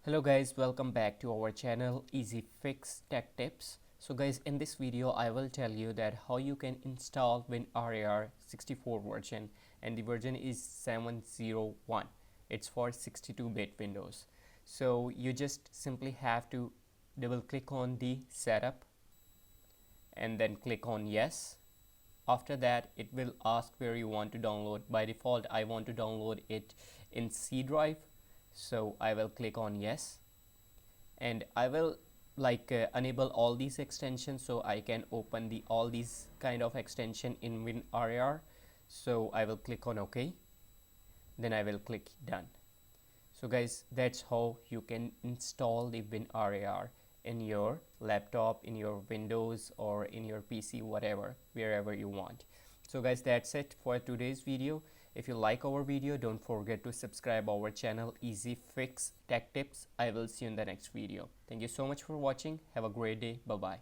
Hello guys, welcome back to our channel Easy Fix Tech Tips. So guys, in this video I will tell you that how you can install WinRAR 64 version, and the version is 701. It's for 62-bit Windows. So you just simply have to double click on the setup and then click on yes. After that it will ask where you want to download. By default I want to download it in C drive, so I will click on yes, and I will enable all these extensions so I can open all these kind of extension in WinRAR. So I will click on OK, then I will click done. So guys, that's how you can install the WinRAR in your laptop, in your Windows, or in your PC, whatever, wherever you want. So guys, that's it for today's video. If you like our video, don't forget to subscribe our channel Easy Fix Tech Tips. I will see you in the next video. Thank you so much for watching. Have a great day. Bye bye.